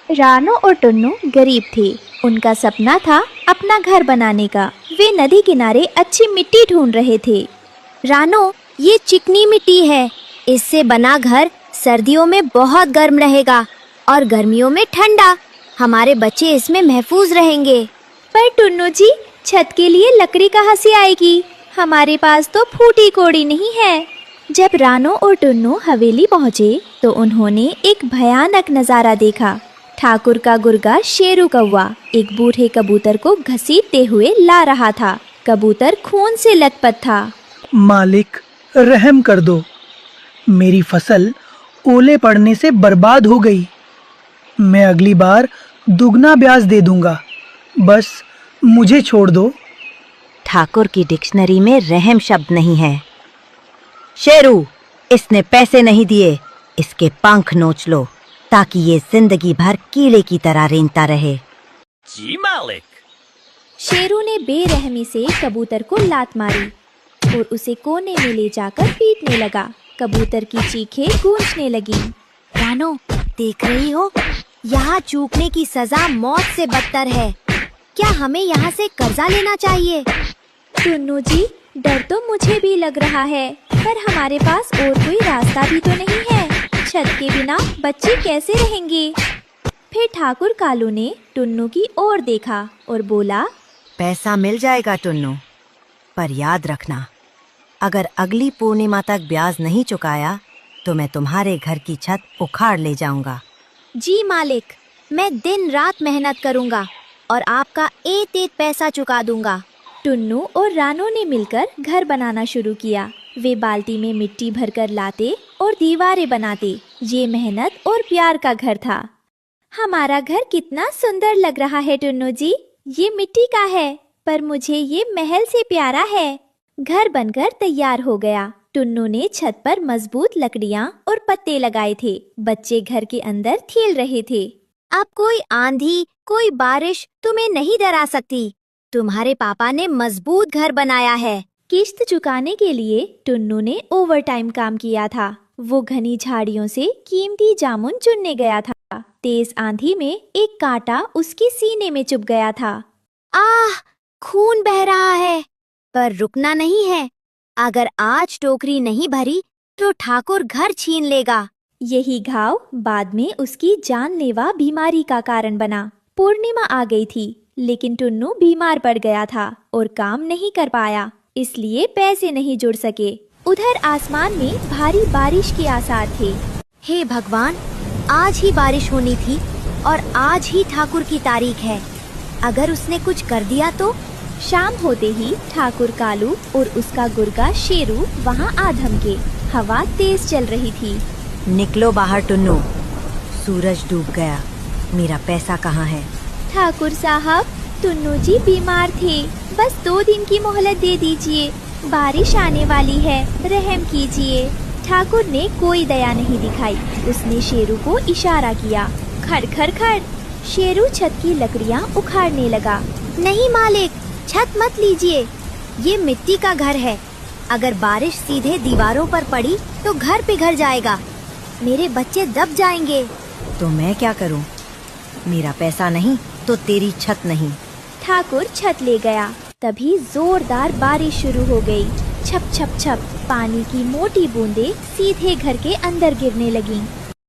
रानू और टुन्नू गरीब थे। उनका सपना था अपना घर बनाने का। वे नदी किनारे अच्छी मिट्टी ढूंढ रहे थे। रानो, ये चिकनी मिट्टी है। इससे बना घर सर्दियों में बहुत गर्म रहेगा और गर्मियों में ठंडा। हमारे बच्चे इसमें महफूज रहेंगे। पर टुन्नू जी, छत के लिए लकड़ी कहाँ से आएगी? हमारे पास तो फूटी कोड़ी नहीं है। जब रानू और टुन्नू हवेली पहुँचे तो उन्होंने एक भयानक नज़ारा देखा। ठाकुर का गुर्गा शेरू कौवा एक बूढ़े कबूतर को घसीटते हुए ला रहा था। कबूतर खून से लथपथ था। मालिक, रहम कर दो। मेरी फसल ओले पड़ने से बर्बाद हो गई। मैं अगली बार दुगना ब्याज दे दूंगा। बस मुझे छोड़ दो। ठाकुर की डिक्शनरी में रहम शब्द नहीं है। शेरू, इसने पैसे नहीं दिए। इसके पंख नोच लो ताकि ये जिंदगी भर कीड़े की तरह रेंगता रहे। जी मालिक। शेरू ने बेरहमी से कबूतर को लात मारी और उसे कोने में ले जाकर पीटने लगा। कबूतर की चीखें गूंजने लगी। रानो, देख रही हो? यहाँ चूकने की सजा मौत से बदतर है। क्या हमें यहाँ से कर्जा लेना चाहिए? टुन्नू जी, डर तो मुझे भी लग रहा है, पर हमारे पास और कोई रास्ता भी तो नहीं है। छत के बिना बच्चे कैसे रहेंगे? फिर ठाकुर कालू ने टुन्नू की ओर देखा और बोला, पैसा मिल जाएगा टुन्नू, पर याद रखना, अगर अगली पूर्णिमा तक ब्याज नहीं चुकाया तो मैं तुम्हारे घर की छत उखाड़ ले जाऊंगा। जी मालिक, मैं दिन रात मेहनत करूंगा और आपका एक पैसा चुका दूंगा। टुन्नू और रानू ने मिलकर घर बनाना शुरू किया। वे बाल्टी में मिट्टी भरकर लाते और दीवारें बनाते। ये मेहनत और प्यार का घर था। हमारा घर कितना सुंदर लग रहा है टुन्नू जी। ये मिट्टी का है, पर मुझे ये महल से प्यारा है। घर बनकर तैयार हो गया। टुन्नू ने छत पर मजबूत लकड़ियाँ और पत्ते लगाए थे। बच्चे घर के अंदर खेल रहे थे। अब कोई आंधी, कोई बारिश तुम्हें नहीं डरा सकती। तुम्हारे पापा ने मजबूत घर बनाया है। किश्त चुकाने के लिए टुन्नू ने ओवरटाइम काम किया था। वो घनी झाड़ियों से कीमती जामुन चुनने गया था। तेज आंधी में एक कांटा उसके सीने में चुभ गया था। आह, खून बह रहा है, पर रुकना नहीं है। अगर आज टोकरी नहीं भरी तो ठाकुर घर छीन लेगा। यही घाव बाद में उसकी जानलेवा बीमारी का कारण बना। पूर्णिमा आ गई थी, लेकिन टुन्नू बीमार पड़ गया था और काम नहीं कर पाया, इसलिए पैसे नहीं जुड़ सके। उधर आसमान में भारी बारिश के आसार थे। हे भगवान, आज ही बारिश होनी थी और आज ही ठाकुर की तारीख है। अगर उसने कुछ कर दिया तो? शाम होते ही ठाकुर कालू और उसका गुर्गा शेरू वहाँ आ धमके। हवा तेज चल रही थी। निकलो बाहर टुन्नू, सूरज डूब गया। मेरा पैसा कहाँ है? ठाकुर साहब, टुन्नू जी बीमार थे। बस 2 दिन की मोहलत दे दीजिए। बारिश आने वाली है, रहम कीजिए। ठाकुर ने कोई दया नहीं दिखाई। उसने शेरू को इशारा किया। खड़ खड़ खड़। शेरू छत की लकड़ियाँ उखाड़ने लगा। नहीं मालिक, छत मत लीजिए। ये मिट्टी का घर है। अगर बारिश सीधे दीवारों पर पड़ी तो घर पिघल जाएगा। मेरे बच्चे दब जाएंगे। तो मैं क्या करूं? मेरा पैसा नहीं तो तेरी छत नहीं। ठाकुर छत ले गया। तभी जोरदार बारिश शुरू हो गई। छप छप छप पानी की मोटी बूंदें सीधे घर के अंदर गिरने लगीं।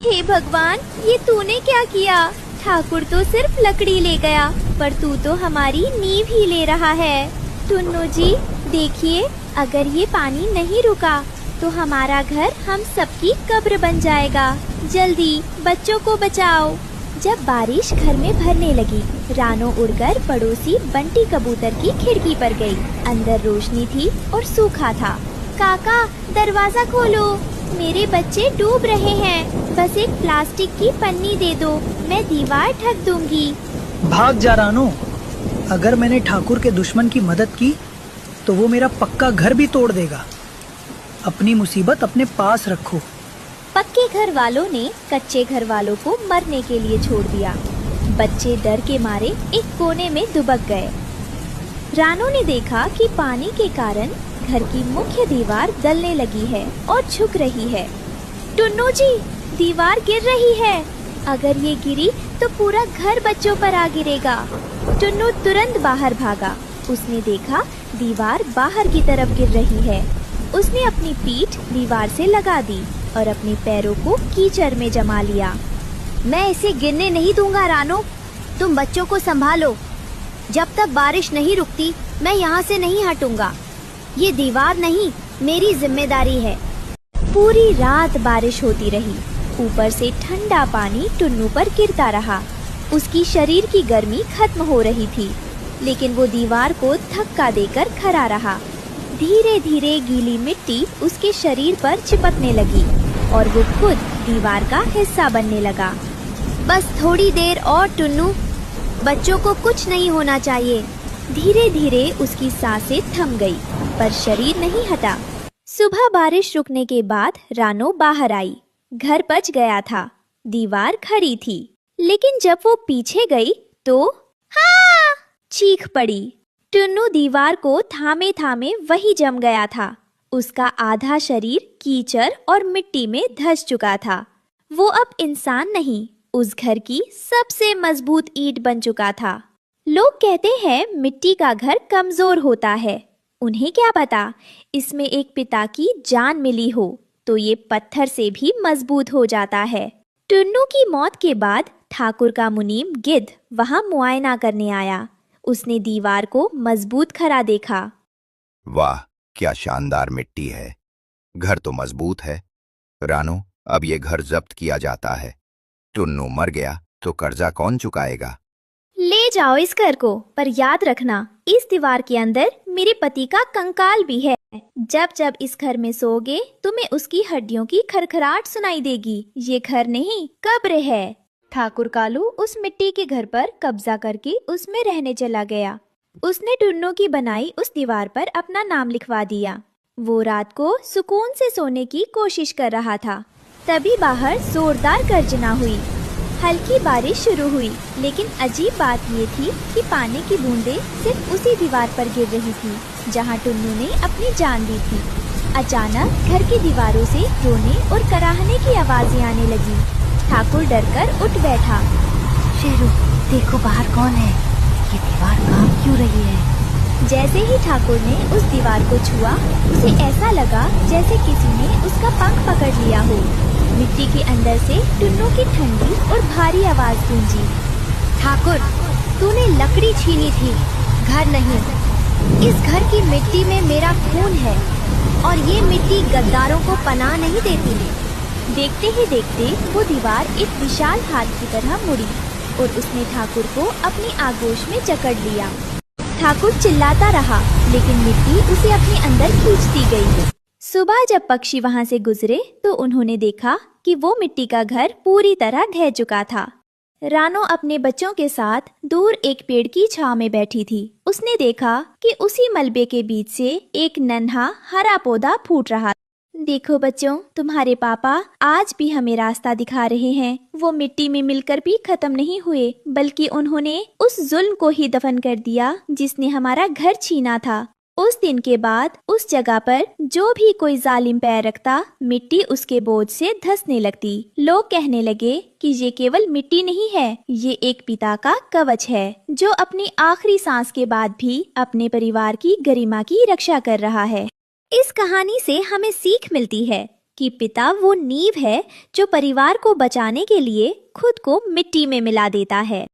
हे भगवान, ये तूने क्या किया? ठाकुर तो सिर्फ लकड़ी ले गया, पर तू तो हमारी नींव ही ले रहा है। टुन्नू जी, देखिए, अगर ये पानी नहीं रुका तो हमारा घर हम सबकी कब्र बन जाएगा। जल्दी बच्चों को बचाओ। जब बारिश घर में भरने लगी, रानो उड़कर पड़ोसी बंटी कबूतर की खिड़की पर गई। अंदर रोशनी थी और सूखा था। काका, दरवाजा खोलो, मेरे बच्चे डूब रहे हैं। बस एक प्लास्टिक की पन्नी दे दो, मैं दीवार ढक दूंगी। भाग जा रानो। अगर मैंने ठाकुर के दुश्मन की मदद की तो वो मेरा पक्का घर भी तोड़ देगा। अपनी मुसीबत अपने पास रखो। पक्के घर वालों ने कच्चे घर वालों को मरने के लिए छोड़ दिया। बच्चे डर के मारे एक कोने में दुबक गए। रानो ने देखा कि पानी के कारण घर की मुख्य दीवार गलने लगी है और झुक रही है। टुन्नू जी, दीवार गिर रही है। अगर ये गिरी तो पूरा घर बच्चों पर आ गिरेगा। टुन्नू तुरंत बाहर भागा। उसने देखा दीवार बाहर की तरफ गिर रही है। उसने अपनी पीठ दीवार से लगा दी और अपने पैरों को कीचड़ में जमा लिया। मैं इसे गिरने नहीं दूंगा रानो, तुम बच्चों को संभालो। जब तक बारिश नहीं रुकती मैं यहाँ से नहीं हटूंगा। ये दीवार नहीं, मेरी जिम्मेदारी है। पूरी रात बारिश होती रही। ऊपर से ठंडा पानी टुन्नू पर गिरता रहा। उसकी शरीर की गर्मी खत्म हो रही थी, लेकिन वो दीवार को धक्का देकर खड़ा रहा। धीरे धीरे गीली मिट्टी उसके शरीर पर चिपकने लगी और वो खुद दीवार का हिस्सा बनने लगा। बस थोड़ी देर और टुन्नू, बच्चों को कुछ नहीं होना चाहिए। धीरे धीरे उसकी सांसें थम गई, पर शरीर नहीं हटा। सुबह बारिश रुकने के बाद रानो बाहर आई। घर बच गया था। दीवार खड़ी थी, लेकिन जब वो पीछे गई तो हाँ! चीख पड़ी। टुन्नू दीवार को थामे थामे वही जम गया था। उसका आधा शरीर कीचड़ और मिट्टी में धंस चुका था। वो अब इंसान नहीं, उस घर की सबसे मजबूत ईंट बन चुका था। लोग कहते हैं मिट्टी का घर कमजोर होता है। उन्हें क्या पता, इसमें एक पिता की जान मिली हो तो ये पत्थर से भी मजबूत हो जाता है। टुन्नू की मौत के बाद ठाकुर का मुनीम गिद्ध वहां मुआयना करने आया। उसने दीवार को मजबूत खड़ा देखा। वाह, क्या शानदार मिट्टी है। घर तो मजबूत है। रानो, अब ये घर जब्त किया जाता है। टुन्नू मर गया तो कर्जा कौन चुकाएगा? ले जाओ इस घर को, पर याद रखना इस दीवार के अंदर मेरे पति का कंकाल भी है। जब जब इस घर में सोओगे तुम्हें उसकी हड्डियों की खरखराहट सुनाई देगी। ये घर नहीं, कब्र है। ठाकुर कालू उस मिट्टी के घर पर कब्जा करके उसमें रहने चला गया। उसने टुन्नू की बनाई उस दीवार पर अपना नाम लिखवा दिया। वो रात को सुकून से सोने की कोशिश कर रहा था। तभी बाहर जोरदार गर्जना हुई। हल्की बारिश शुरू हुई, लेकिन अजीब बात ये थी कि पानी की बूंदें सिर्फ उसी दीवार पर गिर रही थी जहाँ टुन्नू ने अपनी जान दी थी। अचानक घर की दीवारों से रोने और कराहने की आवाजें आने लगी। ठाकुर डरकर उठ बैठा। शेरू, देखो बाहर कौन है। ये दीवार कांप क्यों रही है? जैसे ही ठाकुर ने उस दीवार को छुआ, उसे ऐसा लगा जैसे किसी ने उसका पंख पकड़ लिया हो। मिट्टी के अंदर से टुन्नू की ठंडी और भारी आवाज गूंजी। ठाकुर, तूने लकड़ी छीनी थी, घर नहीं। इस घर की मिट्टी में मेरा खून है और ये मिट्टी गद्दारों को पनाह नहीं देती। देखते ही देखते वो दीवार एक विशाल हाथ की तरह मुड़ी और उसने ठाकुर को अपनी आगोश में जकड़ लिया। ठाकुर चिल्लाता रहा, लेकिन मिट्टी उसे अपने अंदर खींचती गई। सुबह जब पक्षी वहां से गुजरे तो उन्होंने देखा कि वो मिट्टी का घर पूरी तरह ढह चुका था। रानो अपने बच्चों के साथ दूर एक पेड़ की छांव में बैठी थी। उसने देखा कि उसी मलबे के बीच से एक नन्हा हरा पौधा फूट रहा। देखो बच्चों, तुम्हारे पापा आज भी हमें रास्ता दिखा रहे हैं। वो मिट्टी में मिलकर भी खत्म नहीं हुए, बल्कि उन्होंने उस जुल्म को ही दफन कर दिया जिसने हमारा घर छीना था। उस दिन के बाद उस जगह पर जो भी कोई जालिम पैर रखता, मिट्टी उसके बोझ से धंसने लगती। लोग कहने लगे कि ये केवल मिट्टी नहीं है, ये एक पिता का कवच है जो अपनी आखिरी सांस के बाद भी अपने परिवार की गरिमा की रक्षा कर रहा है। इस कहानी से हमें सीख मिलती है कि पिता वो नींव है जो परिवार को बचाने के लिए खुद को मिट्टी में मिला देता है।